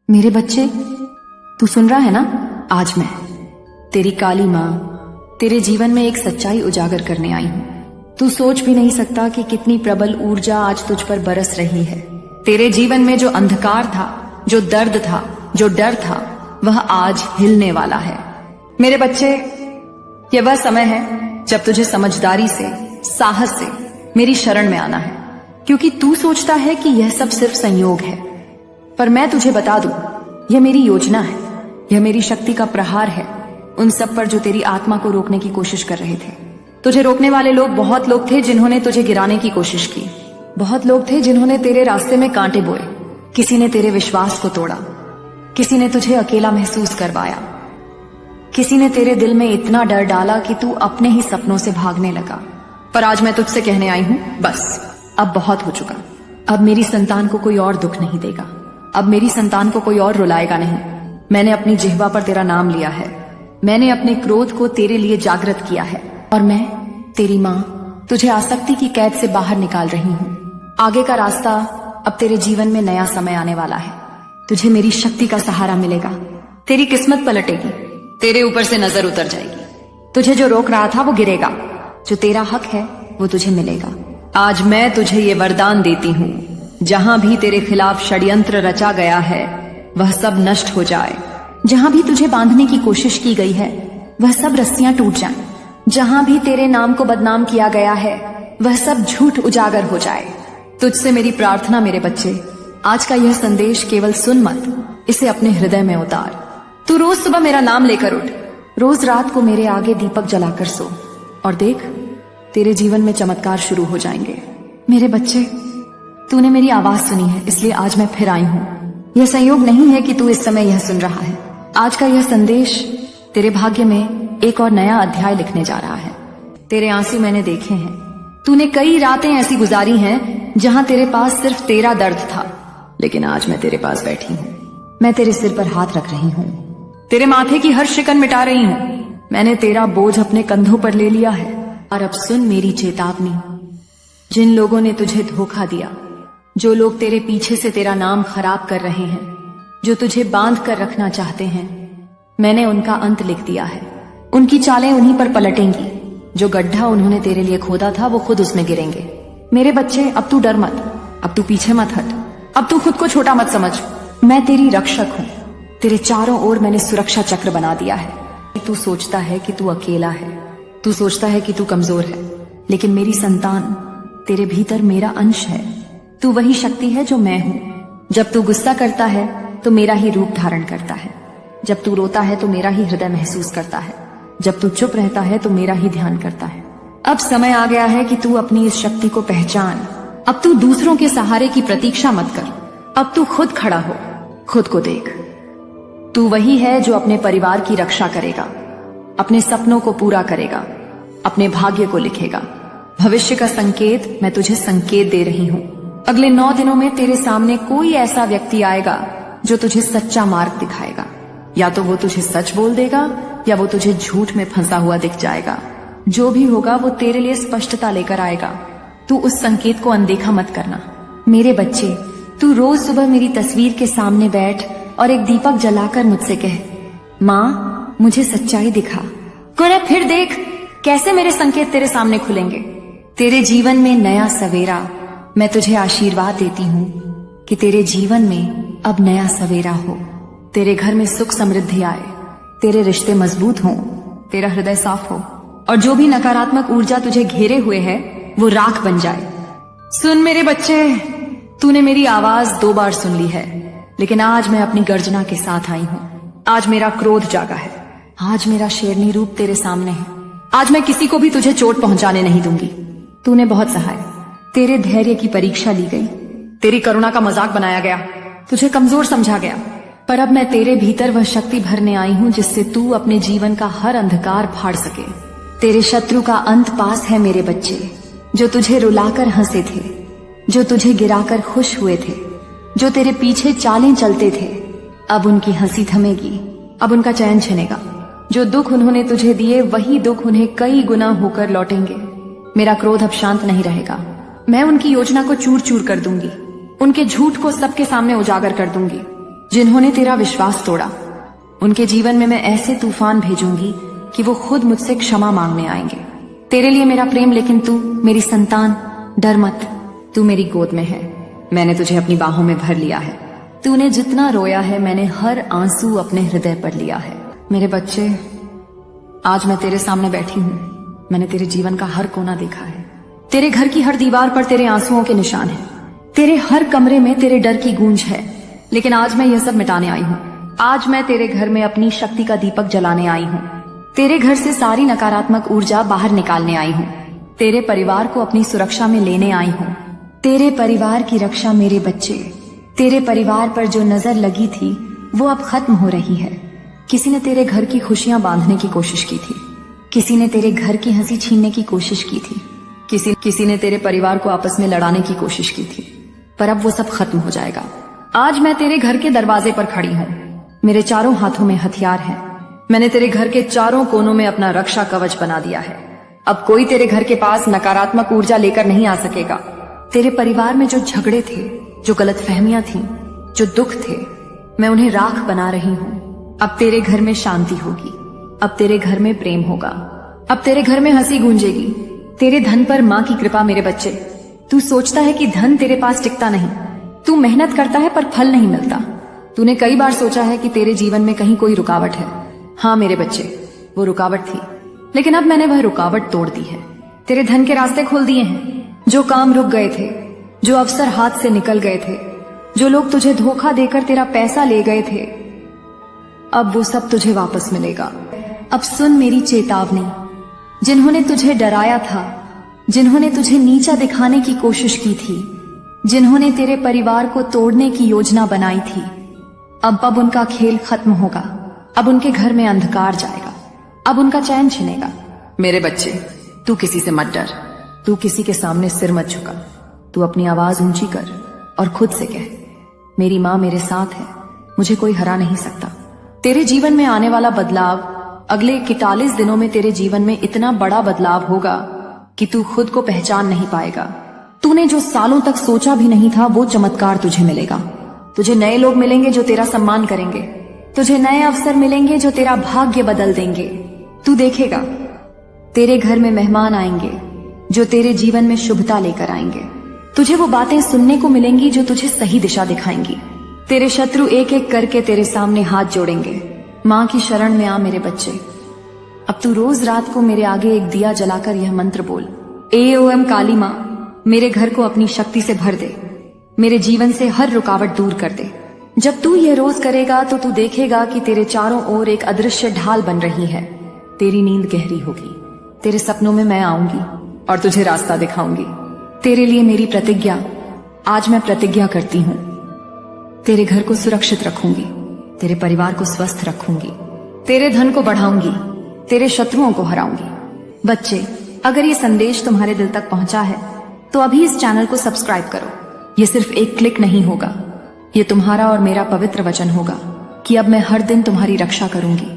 मेरे बच्चे, तू सुन रहा है ना? आज मैं तेरी काली माँ तेरे जीवन में एक सच्चाई उजागर करने आई हूँ। तू सोच भी नहीं सकता कि कितनी प्रबल ऊर्जा आज तुझ पर बरस रही है। तेरे जीवन में जो अंधकार था, जो दर्द था, जो डर था, वह आज हिलने वाला है। मेरे बच्चे, यह वह समय है जब तुझे समझदारी से, साहस से मेरी शरण में आना है, क्योंकि तू सोचता है कि यह सब सिर्फ संयोग है, पर मैं तुझे बता दूं, यह मेरी योजना है, यह मेरी शक्ति का प्रहार है उन सब पर जो तेरी आत्मा को रोकने की कोशिश कर रहे थे। तुझे रोकने वाले लोग बहुत लोग थे जिन्होंने तुझे गिराने की कोशिश की। बहुत लोग थे जिन्होंने तेरे रास्ते में कांटे बोए। किसी ने तेरे विश्वास को तोड़ा, किसी ने तुझे अकेला महसूस करवाया, किसी ने तेरे दिल में इतना डर डाला कि तू अपने ही सपनों से भागने लगा। पर आज मैं तुझसे कहने आई हूं, बस अब बहुत हो चुका। अब मेरी संतान को कोई और दुख नहीं देगा, अब मेरी संतान को कोई और रुलाएगा नहीं। मैंने अपनी जिह्वा पर तेरा नाम लिया है, मैंने अपने क्रोध को तेरे लिए जागृत किया है, और मैं तेरी माँ तुझे आसक्ति की कैद से बाहर निकाल रही हूँ। आगे का रास्ता, अब तेरे जीवन में नया समय आने वाला है। तुझे मेरी शक्ति का सहारा मिलेगा, तेरी किस्मत पलटेगी, तेरे ऊपर से नजर उतर जाएगी। तुझे जो रोक रहा था वो गिरेगा, जो तेरा हक है वो तुझे मिलेगा। आज मैं तुझे ये वरदान देती हूँ, जहां भी तेरे खिलाफ षड्यंत्र रचा गया है वह सब नष्ट हो जाए। जहां भी तुझे बांधने की कोशिश की गई है वह सब रस्सियां टूट जाएं। जहां भी तेरे नाम को बदनाम किया गया है वह सब झूठ उजागर हो जाए। तुझसे मेरी प्रार्थना मेरे बच्चे, आज का यह संदेश केवल सुन मत, इसे अपने हृदय में उतार। तू रोज सुबह मेरा नाम लेकर उठ, रोज रात को मेरे आगे दीपक जलाकर सो, और देख तेरे जीवन में चमत्कार शुरू हो जाएंगे। मेरे बच्चे, तूने मेरी आवाज सुनी है, इसलिए आज मैं फिर आई हूँ। यह संयोग नहीं है कि तू इस समय यह सुन रहा है। आज का यह संदेश तेरे भाग्य में एक और नया अध्याय लिखने जा रहा है। तेरे आंसू मैंने देखे हैं, तूने कई रातें ऐसी गुजारी हैं जहां तेरे पास सिर्फ तेरा दर्द था, लेकिन आज मैं तेरे पास बैठी हूँ। मैं तेरे सिर पर हाथ रख रही हूँ, तेरे माथे की हर शिकन मिटा रही हूँ। मैंने तेरा बोझ अपने कंधों पर ले लिया है। और अब सुन मेरी चेतावनी, जिन लोगों ने तुझे धोखा दिया, जो लोग तेरे पीछे से तेरा नाम खराब कर रहे हैं, जो तुझे बांध कर रखना चाहते हैं, मैंने उनका अंत लिख दिया है। उनकी चालें उन्हीं पर पलटेंगी। जो गड्ढा उन्होंने तेरे लिए खोदा था वो खुद उसमें गिरेंगे। मेरे बच्चे, अब तू डर मत, अब तू पीछे मत हट, अब तू खुद को छोटा मत समझ। मैं तेरी रक्षक हूँ। तेरे चारों ओर मैंने सुरक्षा चक्र बना दिया है। तू सोचता है कि तू अकेला है, तू सोचता है कि तू कमजोर है, लेकिन मेरी संतान, तेरे भीतर मेरा अंश है। तू वही शक्ति है जो मैं हूँ। जब तू गुस्सा करता है तो मेरा ही रूप धारण करता है, जब तू रोता है तो मेरा ही हृदय महसूस करता है, जब तू चुप रहता है तो मेरा ही ध्यान करता है। अब समय आ गया है कि तू अपनी इस शक्ति को पहचान। अब तू दूसरों के सहारे की प्रतीक्षा मत कर, अब तू खुद खड़ा हो, खुद को देख। तू वही है जो अपने परिवार की रक्षा करेगा, अपने सपनों को पूरा करेगा, अपने भाग्य को लिखेगा। भविष्य का संकेत मैं तुझे संकेत दे रही हूँ। अगले 9 दिनों में तेरे सामने कोई ऐसा व्यक्ति आएगा जो तुझे सच्चा मार्ग दिखाएगा। या तो वो तुझे सच बोल देगा या वो तुझे झूठ में फंसा हुआ दिख जाएगा। जो भी होगा वो तेरे लिए स्पष्टता लेकर आएगा। तू उस संकेत को अनदेखा मत करना। मेरे बच्चे, तू रोज सुबह मेरी तस्वीर के सामने बैठ और एक दीपक जलाकर मुझसे कह, माँ मुझे सच्चाई दिखा। कोने फिर देख कैसे मेरे संकेत तेरे सामने खुलेंगे। तेरे जीवन में नया सवेरा। मैं तुझे आशीर्वाद देती हूँ कि तेरे जीवन में अब नया सवेरा हो। तेरे घर में सुख समृद्धि आए, तेरे रिश्ते मजबूत हों, तेरा हृदय साफ हो, और जो भी नकारात्मक ऊर्जा तुझे घेरे हुए है वो राख बन जाए। सुन मेरे बच्चे, तूने मेरी आवाज 2 बार सुन ली है, लेकिन आज मैं अपनी गर्जना के साथ आई हूँ। आज मेरा क्रोध जागा है, आज मेरा शेरनी रूप तेरे सामने है। आज मैं किसी को भी तुझे चोट पहुंचाने नहीं दूंगी। तूने बहुत सहा है, तेरे धैर्य की परीक्षा ली गई, तेरी करुणा का मजाक बनाया गया, तुझे कमजोर समझा गया, पर अब मैं तेरे भीतर वह शक्ति भरने आई हूँ जिससे तू अपने जीवन का हर अंधकार फाड़ सके। तेरे शत्रु का अंत पास है मेरे बच्चे। जो तुझे रुलाकर हंसे थे, जो तुझे गिराकर खुश हुए थे, जो तेरे पीछे चालें चलते थे, अब उनकी हंसी थमेगी, अब उनका चैन छिनेगा। जो दुख उन्होंने तुझे दिए वही दुख उन्हें कई गुना होकर लौटेंगे। मेरा क्रोध अब शांत नहीं रहेगा। मैं उनकी योजना को चूर चूर कर दूंगी, उनके झूठ को सबके सामने उजागर कर दूंगी। जिन्होंने तेरा विश्वास तोड़ा, उनके जीवन में मैं ऐसे तूफान भेजूंगी कि वो खुद मुझसे क्षमा मांगने आएंगे। तेरे लिए मेरा प्रेम, लेकिन तू मेरी संतान, डर मत, तू मेरी गोद में है। मैंने तुझे अपनी बाहों में भर लिया है। तूने जितना रोया है, मैंने हर आंसू अपने हृदय पर लिया है। मेरे बच्चे, आज मैं तेरे सामने बैठी हूँ। मैंने तेरे जीवन का हर कोना देखा है। तेरे घर की हर दीवार पर तेरे आंसुओं के निशान हैं। तेरे हर कमरे में तेरे डर की गूंज है। लेकिन आज मैं यह सब मिटाने आई हूँ। आज मैं तेरे घर में अपनी शक्ति का दीपक जलाने आई हूँ। तेरे घर से सारी नकारात्मक ऊर्जा बाहर निकालने आई हूँ। तेरे परिवार को अपनी सुरक्षा में लेने आई हूँ। तेरे परिवार की रक्षा, मेरे बच्चे। तेरे परिवार पर जो नजर लगी थी वो अब खत्म हो रही है। किसी ने तेरे घर की खुशियां बांधने की कोशिश की थी। किसी ने तेरे घर की हंसी छीनने की कोशिश की थी। किसी ने तेरे परिवार को आपस में लड़ाने की कोशिश की थी। पर अब वो सब खत्म हो जाएगा। आज मैं तेरे घर के दरवाजे पर खड़ी हूँ। मेरे चारों हाथों में हथियार हैं। मैंने तेरे घर के चारों कोनों में अपना रक्षा कवच बना दिया है। अब कोई तेरे घर के पास नकारात्मक ऊर्जा लेकर नहीं आ सकेगा। तेरे परिवार में जो झगड़े थे, जो गलतफहमियां थीं, जो दुख थे, मैं उन्हें राख बना रही हूँ। अब तेरे घर में शांति होगी। अब तेरे घर में प्रेम होगा। अब तेरे घर में हंसी गूंजेगी। तेरे धन पर माँ की कृपा। मेरे बच्चे, तू सोचता है कि धन तेरे पास टिकता नहीं। तू मेहनत करता है पर फल नहीं मिलता। तूने कई बार सोचा है कि तेरे जीवन में कहीं कोई रुकावट है। हाँ मेरे बच्चे, वो रुकावट थी, लेकिन अब मैंने वह रुकावट तोड़ दी है। तेरे धन के रास्ते खोल दिए हैं। जो काम रुक गए थे, जो अवसर हाथ से निकल गए थे, जो लोग तुझे धोखा देकर तेरा पैसा ले गए थे, अब वो सब तुझे वापस मिलेगा। अब सुन मेरी चेतावनी। जिन्होंने तुझे डराया था, जिन्होंने तुझे नीचा दिखाने की कोशिश की थी, जिन्होंने तेरे परिवार को तोड़ने की योजना बनाई थी, अब उनका खेल खत्म होगा। अब उनके घर में अंधकार जाएगा। अब उनका चैन छिनेगा। मेरे बच्चे, तू किसी से मत डर। तू किसी के सामने सिर मत झुका। तू अपनी आवाज ऊंची कर और खुद से कह, मेरी माँ मेरे साथ है, मुझे कोई हरा नहीं सकता। तेरे जीवन में आने वाला बदलाव, अगले 41 दिनों में तेरे जीवन में इतना बड़ा बदलाव होगा कि तू खुद को पहचान नहीं पाएगा। तूने जो सालों तक सोचा भी नहीं था, वो चमत्कार तुझे मिलेगा। तुझे नए लोग मिलेंगे जो तेरा सम्मान करेंगे। तुझे नए अवसर मिलेंगे जो तेरा भाग्य बदल देंगे। तू देखेगा, तेरे घर में मेहमान आएंगे जो तेरे जीवन में शुभता लेकर आएंगे। तुझे वो बातें सुनने को मिलेंगी जो तुझे सही दिशा दिखाएंगी। तेरे शत्रु एक एक करके तेरे सामने हाथ जोड़ेंगे। माँ की शरण में आ मेरे बच्चे। अब तू रोज रात को मेरे आगे एक दिया जलाकर यह मंत्र बोल, एओएम काली माँ, मेरे घर को अपनी शक्ति से भर दे, मेरे जीवन से हर रुकावट दूर कर दे। जब तू ये रोज करेगा तो तू देखेगा कि तेरे चारों ओर एक अदृश्य ढाल बन रही है। तेरी नींद गहरी होगी। तेरे सपनों में मैं आऊंगी और तुझे रास्ता दिखाऊंगी। तेरे लिए मेरी प्रतिज्ञा, आज मैं प्रतिज्ञा करती हूँ, तेरे घर को सुरक्षित रखूंगी, तेरे परिवार को स्वस्थ रखूंगी, तेरे धन को बढ़ाऊंगी, तेरे शत्रुओं को हराऊंगी। बच्चे, अगर ये संदेश तुम्हारे दिल तक पहुंचा है तो अभी इस चैनल को सब्सक्राइब करो। ये सिर्फ एक क्लिक नहीं होगा, ये तुम्हारा और मेरा पवित्र वचन होगा कि अब मैं हर दिन तुम्हारी रक्षा करूंगी।